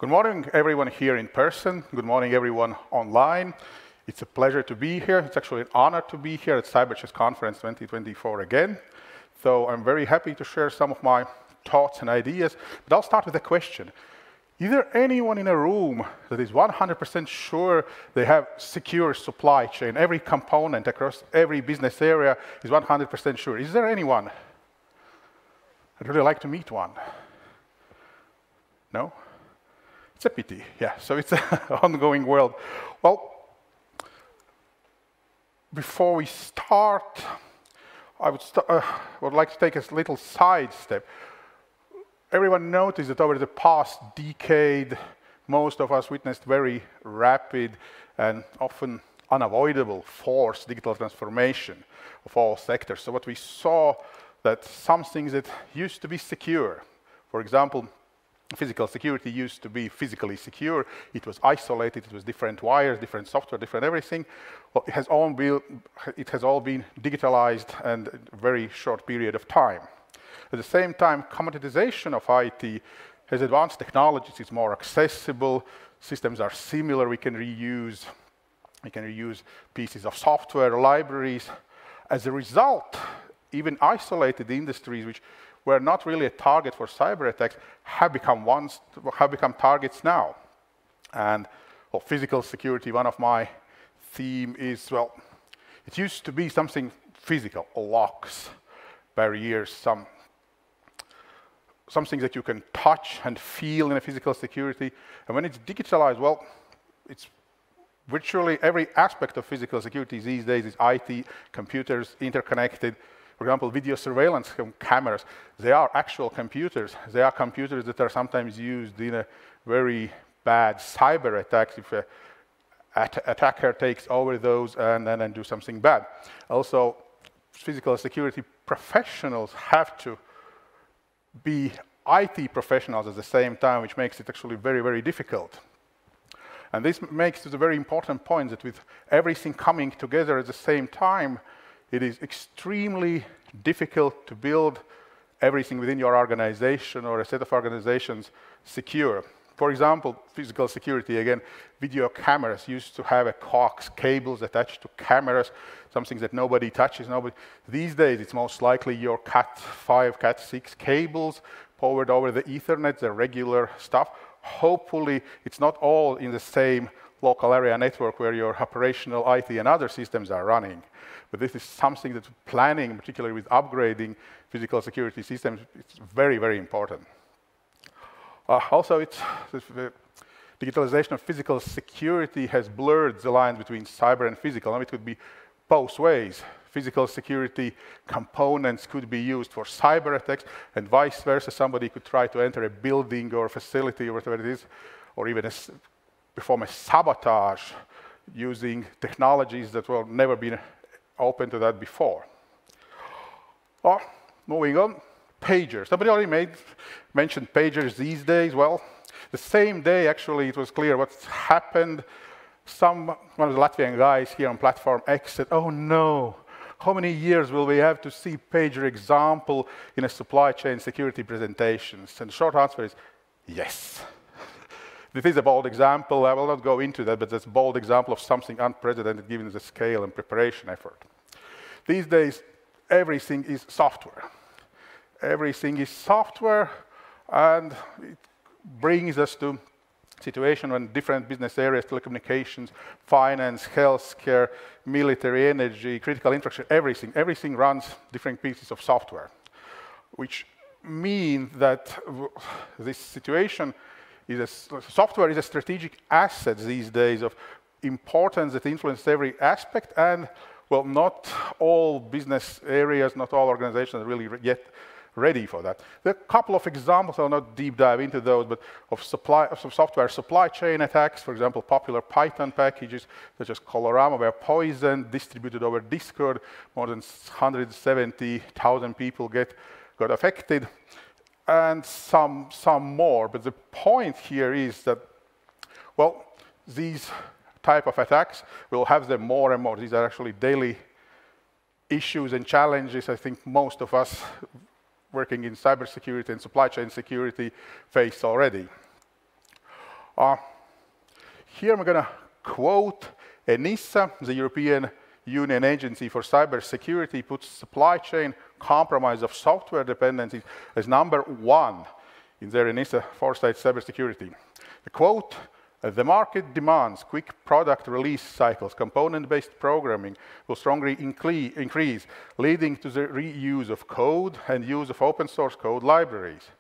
Good morning, everyone here in person. Good morning, everyone online. It's a pleasure to be here. It's actually an honor to be here at CyberChess Conference 2024 again. So I'm very happy to share some of my thoughts and ideas. But I'll start with a question. Is there anyone in a room that is 100% sure they have secure supply chain? Every component across every business area is 100% sure. Is there anyone? I'd really like to meet one. No? It's a pity, yeah. So it's an ongoing world. Well, before we start, I would like to take a little side step. Everyone noticed that over the past decade, most of us witnessed very rapid and often unavoidable forced digital transformation of all sectors. So what we saw that some things that used to be secure, for example, physical security used to be physically secure. It was isolated. It was different wires, different software, different everything. Well, it has all been digitalized in a very short period of time. At the same time, commoditization of IT has advanced technologies. It's more accessible. Systems are similar. We can reuse pieces of software, libraries. As a result, even isolated industries, which were not really a target for cyber attacks, have become targets now. And well, physical security, one of my theme is, well, it used to be something physical, locks, barriers, some things that you can touch and feel in a physical security. And when it's digitalized, well, it's virtually every aspect of physical security these days is IT, computers, interconnected. For example, video surveillance cameras, they are actual computers. They are computers that are sometimes used in a very bad cyber attacks if an attacker takes over those and then do something bad. Also, physical security professionals have to be IT professionals at the same time, which makes it actually very, very difficult. And this makes it a very important point that with everything coming together at the same time, it is extremely difficult to build everything within your organization or a set of organizations secure. For example, physical security, again, video cameras used to have a coax cables attached to cameras, something that nobody touches. These days, it's most likely your Cat5, Cat6 cables powered over the Ethernet, the regular stuff. Hopefully, it's not all in the same local area network where your operational IT and other systems are running. But this is something that planning, particularly with upgrading physical security systems, it's very, very important. Also, the digitalization of physical security has blurred the lines between cyber and physical. Now, it could be both ways. Physical security components could be used for cyber attacks, and vice versa. Somebody could try to enter a building or facility or whatever it is, or even perform a sabotage using technologies that were never been open to that before. Moving on, pagers. Somebody already mentioned pagers these days. Well, the same day, actually, it was clear what's happened. One of the Latvian guys here on Platform X said, oh no, how many years will we have to see pager example in a supply chain security presentations? And the short answer is yes. This is a bold example. I will not go into that, but it's a bold example of something unprecedented given the scale and preparation effort. These days, everything is software. Everything is software, and it brings us to a situation when different business areas, telecommunications, finance, healthcare, military, energy, critical infrastructure, everything runs different pieces of software, which means that this situation software is a strategic asset these days of importance that influences every aspect, and well, not all business areas, not all organizations are really yet ready for that. There are a couple of examples, I'll not deep dive into those, but of software supply chain attacks, for example, popular Python packages such as Colorama were poisoned, distributed over Discord, more than 170,000 people got affected. And some more. But the point here is that, well, these type of attacks will have them more and more. These are actually daily issues and challenges I think most of us working in cybersecurity and supply chain security face already. Here I'm going to quote ENISA, the European Union Agency for Cybersecurity, puts supply chain compromise of software dependencies as #1 in their ENISA Foresight Cybersecurity. The quote, "The market demands quick product release cycles. Component-based programming will strongly increase, leading to the reuse of code and use of open source code libraries.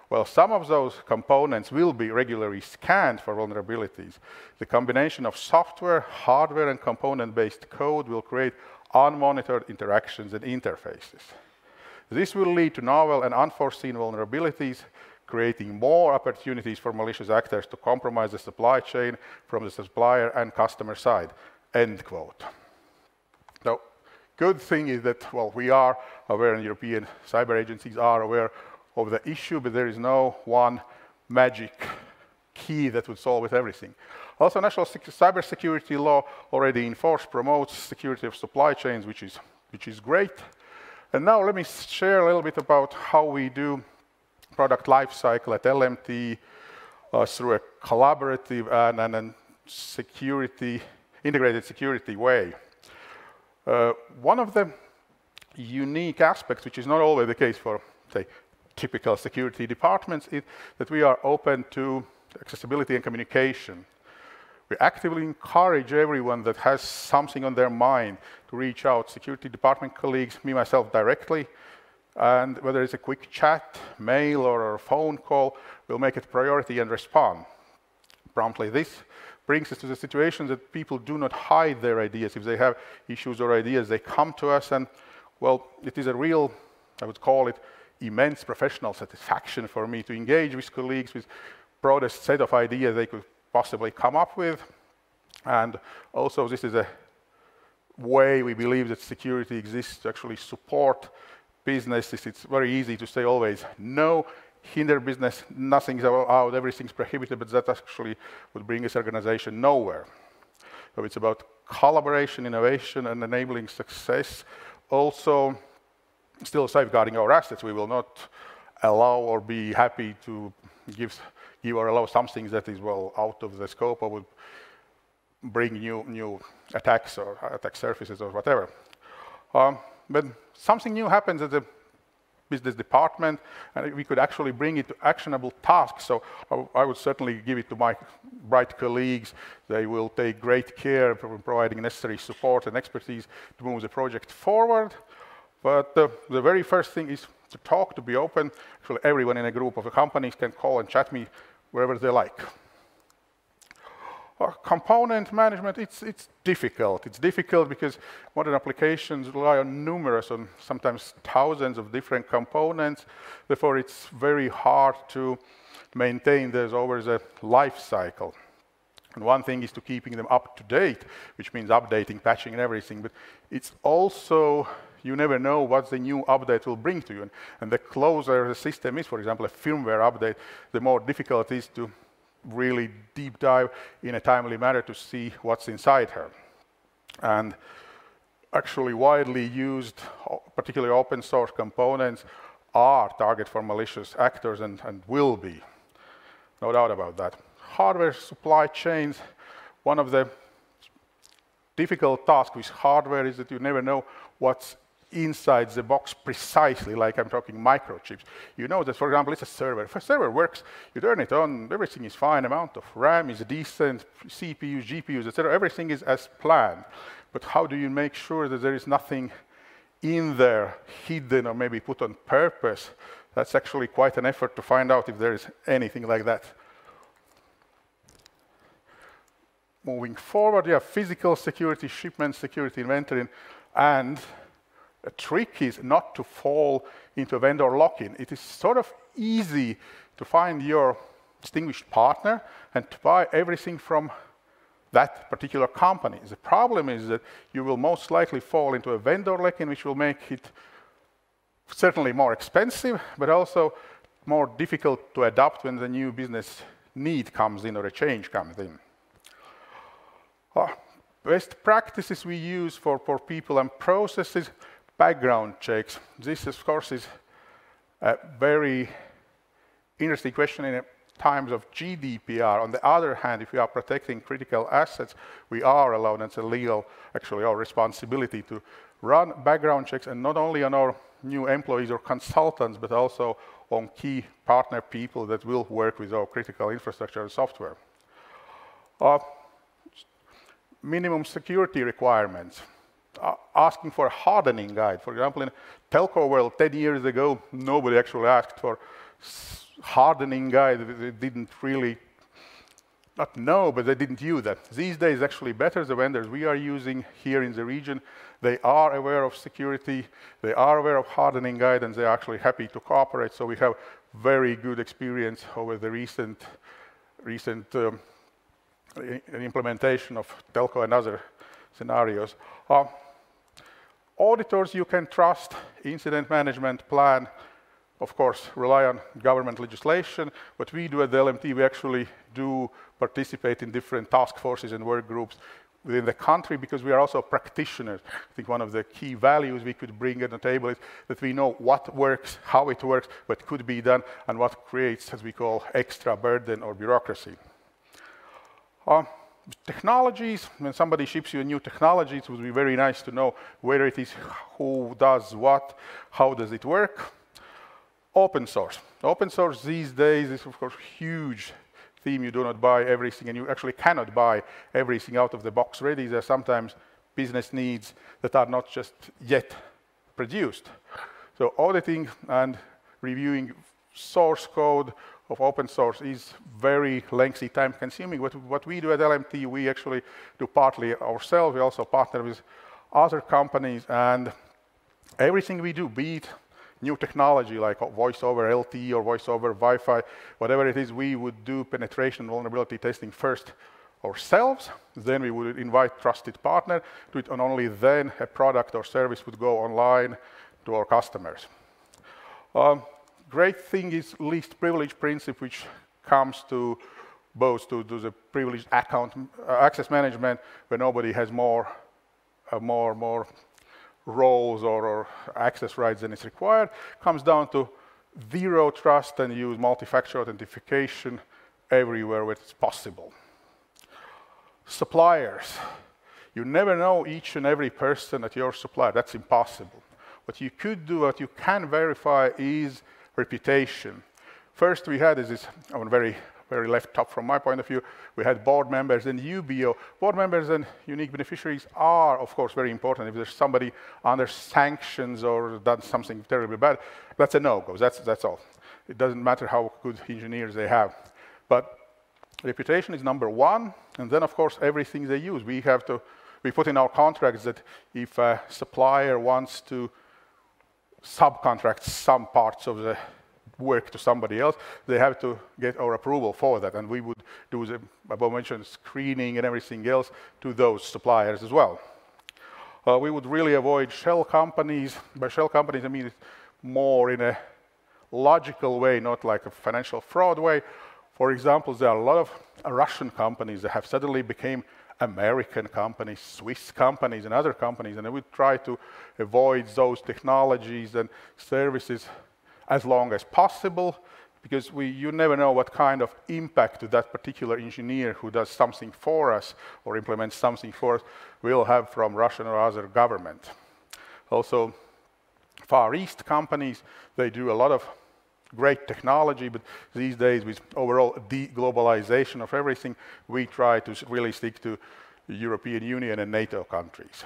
While some of those components will be regularly scanned for vulnerabilities, the combination of software, hardware, and component-based code will create unmonitored interactions and interfaces. This will lead to novel and unforeseen vulnerabilities, creating more opportunities for malicious actors to compromise the supply chain from the supplier and customer side." End quote. So, good thing is that, well, we are aware, and European cyber agencies are aware of the issue, but there is no one magic key that would solve it everything. Also, national cybersecurity law already in force promotes security of supply chains, which is great. And now let me share a little bit about how we do product lifecycle at LMT through a collaborative and integrated security way. One of the unique aspects, which is not always the case for, say, typical security departments, is that we are open to accessibility and communication. We actively encourage everyone that has something on their mind to reach out, security department colleagues, me, myself directly, and whether it's a quick chat, mail, or a phone call, we'll make it a priority and respond promptly. This brings us to the situation that people do not hide their ideas. If they have issues or ideas, they come to us, and, well, it is a real, I would call it, immense professional satisfaction for me to engage with colleagues with broadest set of ideas they could possibly come up with. And also, this is a way we believe that security exists to actually support businesses. It's very easy to say always no, hinder business, nothing's allowed, everything's prohibited, but that actually would bring this organization nowhere. So it's about collaboration, innovation, and enabling success. Also, still safeguarding our assets. We will not allow or be happy to give or allow something that is, well, out of the scope or would bring new attacks or attack surfaces or whatever. But something new happens at the business department, and we could actually bring it to actionable tasks. So I would certainly give it to my bright colleagues. They will take great care of providing necessary support and expertise to move the project forward. But the very first thing is to talk, to be open. Actually, everyone in a group of companies can call and chat me wherever they like. Component management, it's difficult. It's difficult because modern applications rely on numerous, on sometimes thousands of different components. Therefore, it's very hard to maintain those over the life cycle. And one thing is to keeping them up to date, which means updating, patching, and everything. But it's also, you never know what the new update will bring to you. And the closer the system is, for example, a firmware update, the more difficult it is to really deep dive in a timely manner to see what's inside her. And actually widely used, particularly open source components, are target for malicious actors and will be. No doubt about that. Hardware supply chains, one of the difficult tasks with hardware is that you never know what's inside the box precisely, like I'm talking microchips. You know that, for example, it's a server. If a server works, you turn it on, everything is fine, amount of RAM is decent, CPUs, GPUs, etc., everything is as planned. But how do you make sure that there is nothing in there hidden or maybe put on purpose? That's actually quite an effort to find out if there is anything like that. Moving forward, you have physical security, shipment security, inventory, and a trick is not to fall into a vendor lock-in. It is sort of easy to find your distinguished partner and to buy everything from that particular company. The problem is that you will most likely fall into a vendor lock-in, which will make it certainly more expensive, but also more difficult to adapt when the new business need comes in or a change comes in. Best practices we use for people and processes, background checks. This, of course, is a very interesting question in a times of GDPR. On the other hand, if we are protecting critical assets, we are allowed, and it's a legal, actually our responsibility to run background checks, and not only on our new employees or consultants, but also on key partner people that will work with our critical infrastructure and software. Minimum security requirements. Asking for a hardening guide. For example, in telco world 10 years ago, nobody actually asked for hardening guide. They didn't really, not know, but they didn't use that. These days, actually better, the vendors we are using here in the region, they are aware of security, they are aware of hardening guide, and they're actually happy to cooperate. So we have very good experience over the recent implementation of telco and other scenarios. Auditors you can trust, incident management plan, of course, rely on government legislation. What we do at the LMT, we actually do participate in different task forces and work groups within the country because we are also practitioners. I think one of the key values we could bring at the table is that we know what works, how it works, what could be done, and what creates, as we call, extra burden or bureaucracy. Technologies, when somebody ships you a new technology, it would be very nice to know where it is, who does what, how does it work. Open source. Open source these days is, of course, huge theme. You do not buy everything, and you actually cannot buy everything out of the box ready. There are sometimes business needs that are not just yet produced. So auditing and reviewing source code of open source is very lengthy, time-consuming. What we do at LMT, we actually do partly ourselves. We also partner with other companies, and everything we do, be it new technology like voice over LTE or voice over Wi-Fi, whatever it is, we would do penetration vulnerability testing first ourselves. Then we would invite trusted partner to it, and only then a product or service would go online to our customers. Great thing is least privilege principle, which comes to both to the privileged account access management, where nobody has more roles or access rights than is required. Comes down to zero trust and use multi-factor authentication everywhere where it's possible. Suppliers. You never know each and every person at your supplier. That's impossible. What you could do, what you can verify is reputation. First we had is this on very left top from my point of view, we had board members and UBO. Board members and unique beneficiaries are, of course, very important. If there's somebody under sanctions or done something terribly bad, that's a no-go. That's all. It doesn't matter how good engineers they have. But reputation is number one, and then, of course, everything they use. We put in our contracts that if a supplier wants to subcontract some parts of the work to somebody else, they have to get our approval for that, and we would do the above-mentioned screening and everything else to those suppliers as well. We would really avoid shell companies. By shell companies, I mean it more in a logical way, not like a financial fraud way. For example, there are a lot of Russian companies that have suddenly become American companies, Swiss companies, and other companies, and I would try to avoid those technologies and services as long as possible, because you never know what kind of impact that particular engineer who does something for us or implements something for us will have from Russian or other government. Also, Far East companies, they do a lot of great technology, but these days with overall de-globalization of everything, we try to really stick to the European Union and NATO countries.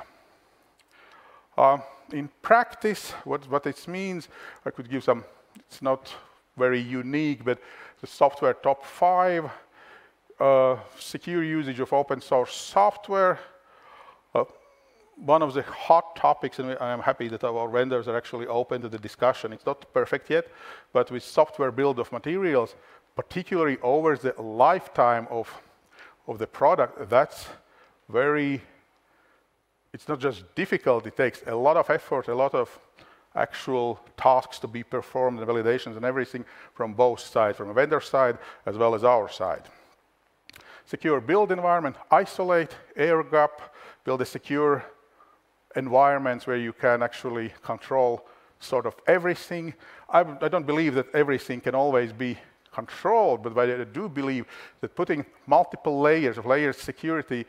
In practice, what this means, I could give some, it's not very unique, but the software top 5, secure usage of open source software. One of the hot topics, and I'm happy that our vendors are actually open to the discussion. It's not perfect yet, but with software build of materials, particularly over the lifetime of the product, that's very, it's not just difficult, it takes a lot of effort, a lot of actual tasks to be performed, and validations and everything from both sides, from a vendor side as well as our side. Secure build environment, isolate, air gap, build a secure environments where you can actually control sort of everything. I don't believe that everything can always be controlled, but I do believe that putting multiple layers of layered security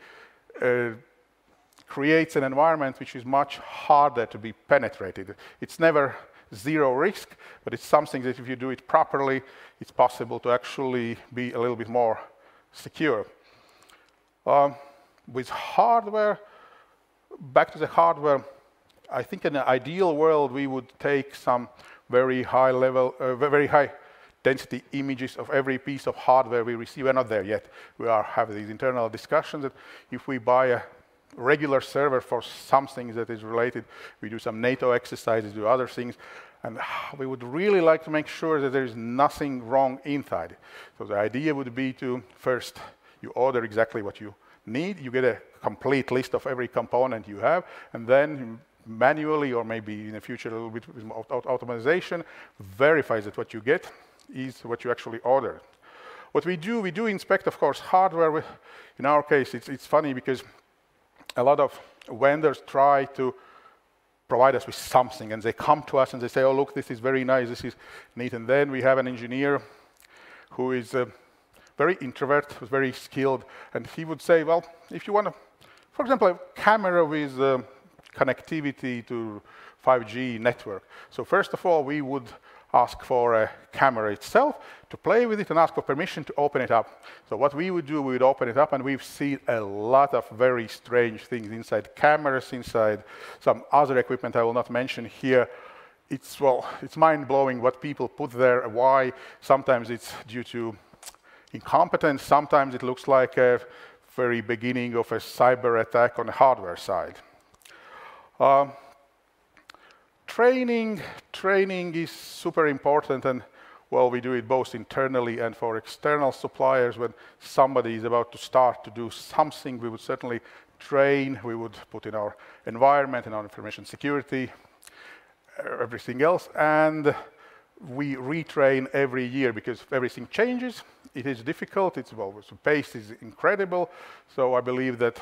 creates an environment which is much harder to be penetrated. It's never zero risk, but it's something that if you do it properly, it's possible to actually be a little bit more secure. With hardware, back to the hardware, I think in an ideal world we would take some very high level, very high density images of every piece of hardware we receive. We're not there yet. We are having these internal discussions that if we buy a regular server for something that is related, we do some NATO exercises, do other things, and we would really like to make sure that there is nothing wrong inside. So the idea would be to first, you order exactly what you need, you get a complete list of every component you have, and then manually, or maybe in the future a little bit with automation, verifies that what you get is what you actually ordered. What we do inspect, of course, hardware. In our case, it's funny because a lot of vendors try to provide us with something, and they come to us and they say, oh, look, this is very nice, this is neat. And then we have an engineer who is very introvert, who's very skilled, and he would say, well, if you want to, for example, a camera with connectivity to 5G network. So first of all, we would ask for a camera itself to play with it and ask for permission to open it up. So what we would do, we would open it up, and we've seen a lot of very strange things inside cameras, inside some other equipment I will not mention here. It's mind-blowing what people put there, why. Sometimes it's due to incompetence, sometimes it looks like a very beginning of a cyber attack on the hardware side. Training is super important, and well, we do it both internally and for external suppliers. When somebody is about to start to do something, we would certainly train, we would put in our environment, in our information security, everything else, and we retrain every year because everything changes. It is difficult, the pace is incredible, so I believe that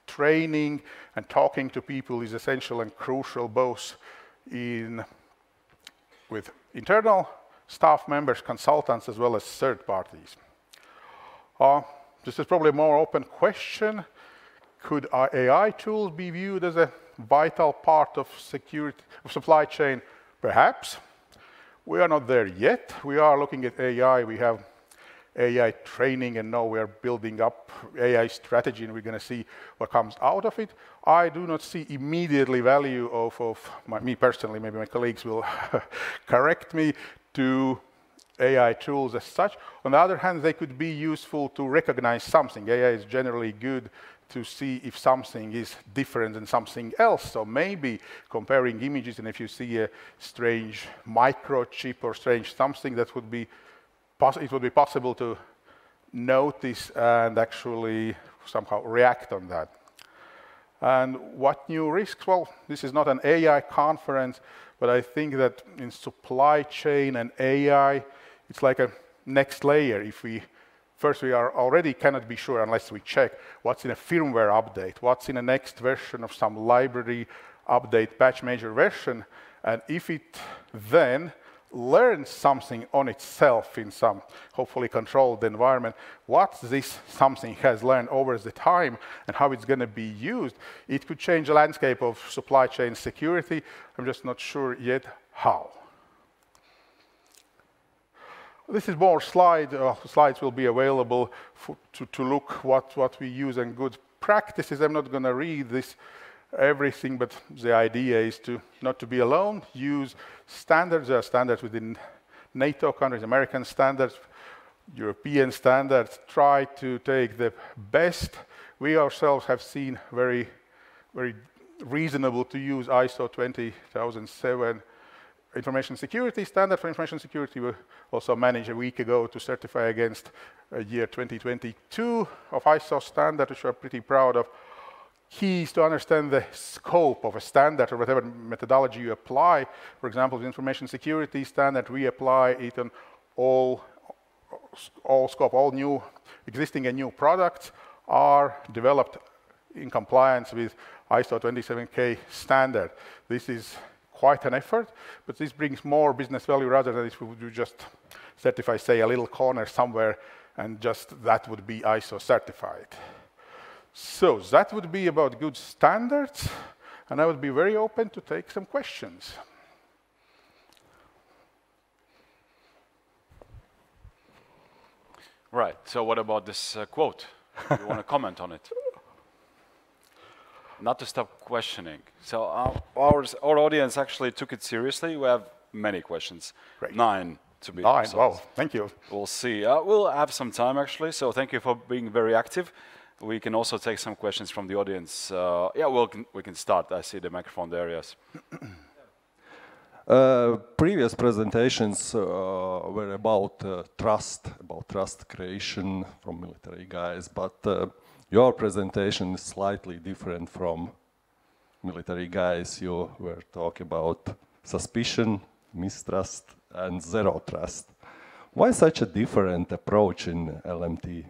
training and talking to people is essential and crucial, both with internal staff members, consultants, as well as third parties. This is probably a more open question. Could our AI tools be viewed as a vital part of security, of supply chain? Perhaps. We are not there yet. We are looking at AI. We have AI training, and now we are building up AI strategy, and we're going to see what comes out of it. I do not see immediately value of me personally, maybe my colleagues will correct me, to AI tools as such. On the other hand, they could be useful to recognize something. AI is generally good to see if something is different than something else. So maybe comparing images, and if you see a strange microchip or strange something, that would be it would be possible to notice and actually somehow react on that. And what new risks? Well, this is not an AI conference, but I think that in supply chain and AI, it's like a next layer. If we are already cannot be sure unless we check what's in a firmware update, what's in the next version of some library update, patch major version, and if it then learns something on itself in some hopefully controlled environment, what this something has learned over the time and how it's going to be used, it could change the landscape of supply chain security. I'm just not sure yet how. This is more slides. Slides will be available to look what we use and good practices. I'm not going to read this everything, but the idea is not to be alone, use standards. There are standards within NATO countries, American standards, European standards, try to take the best. We ourselves have seen very, very reasonable to use ISO 20007 information security standard for information security. We also managed a week ago to certify against year 2022 of ISO standard, which we're pretty proud of. Key is to understand the scope of a standard or whatever methodology you apply. For example, the information security standard, we apply it on all scope, all new, existing and new products are developed in compliance with ISO 27K standard. This is quite an effort, but this brings more business value rather than if we would just certify, say, a little corner somewhere, and just that would be ISO certified. So that would be about good standards, and I would be very open to take some questions. Right, so what about this quote? Do you want to comment on it? Not to stop questioning. So our audience actually took it seriously. We have many questions. Great. 9 to be 9, precise. wow, thank you. We'll see. We'll have some time actually, so thank you for being very active. We can also take some questions from the audience. Yeah, we can start. I see the microphone there, yes. Previous presentations were about trust creation from military guys, but your presentation is slightly different from military guys. You were talking about suspicion, mistrust, and zero trust. Why such a different approach in LMT?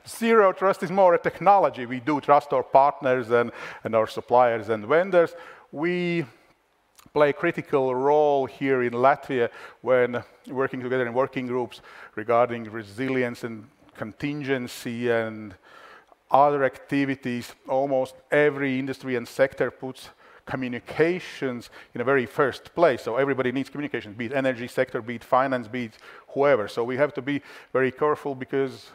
Zero trust is more a technology. We do trust our partners and our suppliers and vendors. We play a critical role here in Latvia when working together in working groups regarding resilience and contingency and other activities. Almost every industry and sector puts communications in a very first place. So everybody needs communications, be it energy sector, be it finance, be it whoever. So we have to be very careful because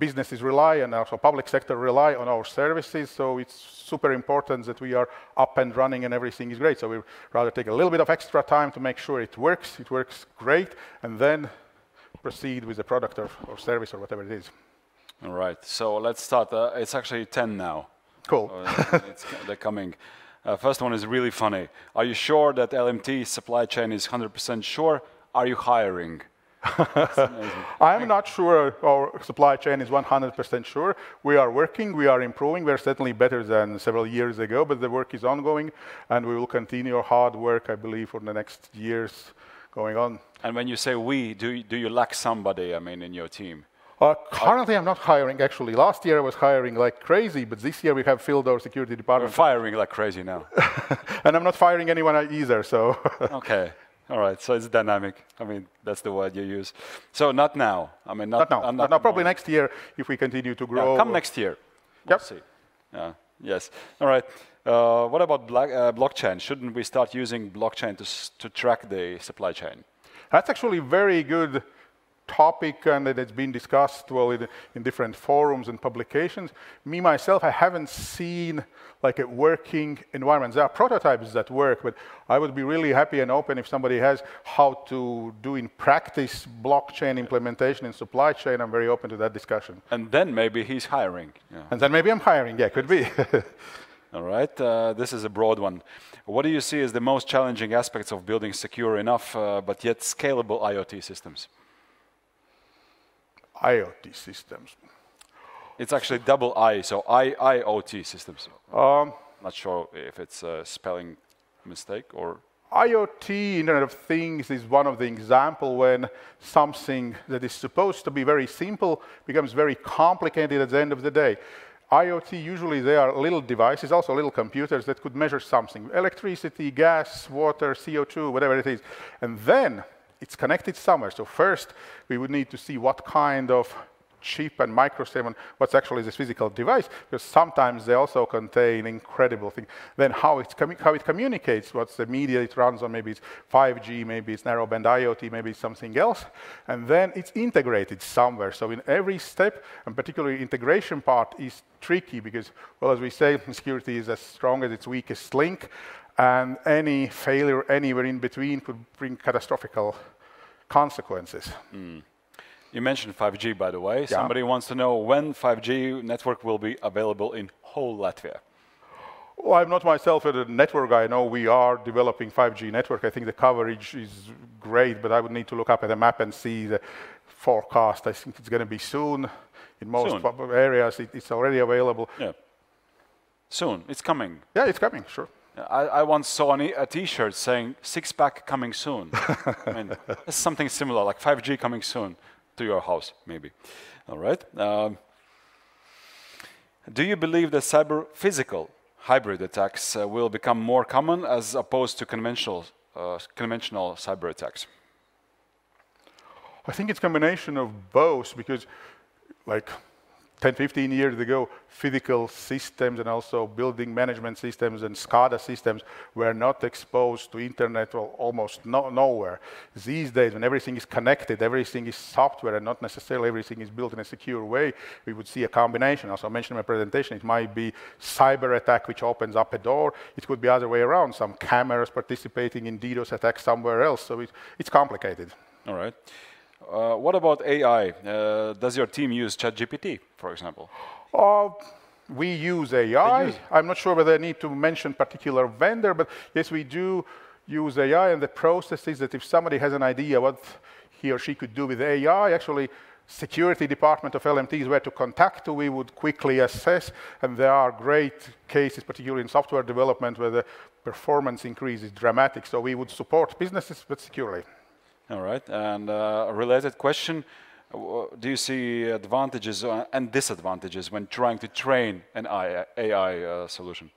businesses rely and also public sector rely on our services. So it's super important that we are up and running and everything is great. So we rather take a little bit of extra time to make sure it works great, and then proceed with the product or service or whatever it is. All right, so let's start. It's actually 10 now. Cool. They're coming. First one is really funny. Are you sure that LMT supply chain is 100% sure? Are you hiring? I'm not sure our supply chain is 100% sure. We are working, we are improving. We're certainly better than several years ago, but the work is ongoing, and we will continue our hard work, I believe, for the next years going on. And when you say we, do you lack somebody, I mean, in your team? Currently, I'm not hiring, actually. Last year, I was hiring like crazy, but this year we have filled our security department. We're firing like crazy now. And I'm not firing anyone either, so... Okay. All right, so it's dynamic. I mean, that's the word you use. So not now. I mean, not now. Probably next year if we continue to grow. Yeah, come next year. We'll see. Yes. All right. What about blockchain? Shouldn't we start using blockchain to track the supply chain? That's actually very good topic, and it's been discussed well in different forums and publications. Me, myself, I haven't seen like a working environment. There are prototypes that work, but I would be really happy and open if somebody has how to do in practice blockchain implementation in supply chain. I'm very open to that discussion. And then maybe he's hiring. Yeah. And then maybe I'm hiring, yeah, could be. All right, this is a broad one. What do you see as the most challenging aspects of building secure enough but yet scalable IoT systems? IoT systems. It's actually double I, so IoT systems. Not sure if it's a spelling mistake or... IoT, Internet of Things, is one of the examples when something that is supposed to be very simple becomes very complicated at the end of the day. IoT, usually they are little devices, also little computers that could measure something. Electricity, gas, water, CO2, whatever it is. And then it's connected somewhere. So first, we would need to see what kind of chip and microchip and what's actually this physical device, because sometimes they also contain incredible things. Then how it communicates, what's the media it runs on, maybe it's 5G, maybe it's narrowband IoT, maybe it's something else. And then it's integrated somewhere. So in every step, and particularly integration part is tricky because, well, as we say, security is as strong as its weakest link. And any failure anywhere in between could bring catastrophic consequences. Mm. You mentioned 5G, by the way. Yeah. Somebody wants to know when 5G network will be available in whole Latvia. Well, I'm not myself a network guy. I know we are developing 5G network. I think the coverage is great, but I would need to look up at the map and see the forecast. I think it's going to be soon. In most areas, it's already available. Yeah. Soon. It's coming. Yeah, it's coming, sure. I once saw a T-shirt saying "6-pack coming soon." I mean, it's something similar, like 5G coming soon to your house, maybe. All right. Do you believe that cyber physical hybrid attacks will become more common as opposed to conventional cyber attacks? I think it's a combination of both, because like 10, 15 years ago, physical systems and also building management systems and SCADA systems were not exposed to internet, well, almost nowhere. These days, when everything is connected, everything is software, and not necessarily everything is built in a secure way, we would see a combination. Also, I mentioned in my presentation, it might be cyber attack, which opens up a door. It could be other way around, some cameras participating in DDoS attacks somewhere else. So it's complicated. All right. What about AI? Does your team use ChatGPT, for example? We use AI. I'm not sure whether I need to mention particular vendor, but yes, we do use AI. And the process is that if somebody has an idea what he or she could do with AI, actually, security department of LMT is where to contact. We would quickly assess, and there are great cases, particularly in software development, where the performance increase is dramatic. So we would support businesses, but securely. All right, and a related question, do you see advantages and disadvantages when trying to train an AI solution?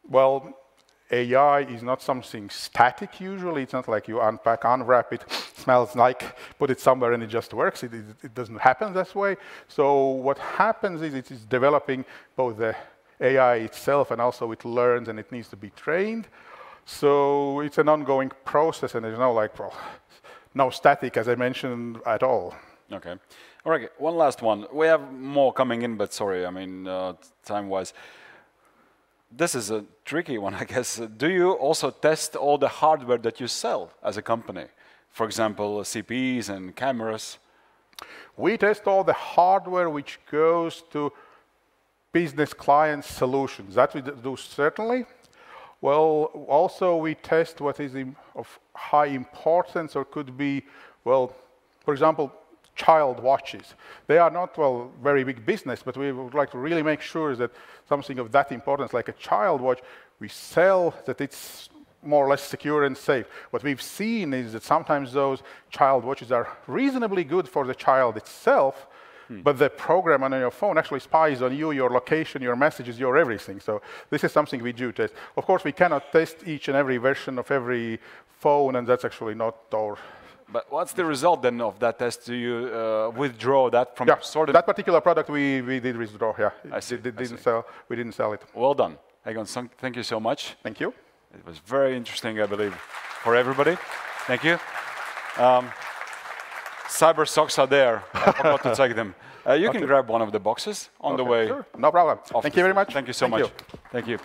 Well, AI is not something static usually. It's not like you unpack, unwrap it, smells like, put it somewhere and it just works. It doesn't happen that way. So what happens is it is developing both the AI itself, and also it learns and it needs to be trained. So it's an ongoing process, and there's no no static, as I mentioned, at all. Okay. All right, one last one. We have more coming in, but sorry, I mean, time-wise. This is a tricky one, I guess. Do you also test all the hardware that you sell as a company? For example, CPEs and cameras? We test all the hardware which goes to business client solutions. That we do certainly. Well, also we test what is of high importance, or could be, well, for example, child watches. They are not, well, very big business, but we would like to really make sure that something of that importance, like a child watch, we sell that it's more or less secure and safe. What we've seen is that sometimes those child watches are reasonably good for the child itself, but the program on your phone actually spies on you, your location, your messages, your everything. So this is something we do test. Of course, we cannot test each and every version of every phone, and that's actually not our... But what's the result then of that test? Do you withdraw that from sort of... that particular product we did withdraw, yeah. I see. We didn't sell it. Well done. Egons, thank you so much. Thank you. It was very interesting, I believe, for everybody. Thank you. Cyber socks are there. I forgot to take them. You can grab one of the boxes on the way. Sure. No problem. Thank you very much. Thank you so much. Thank you.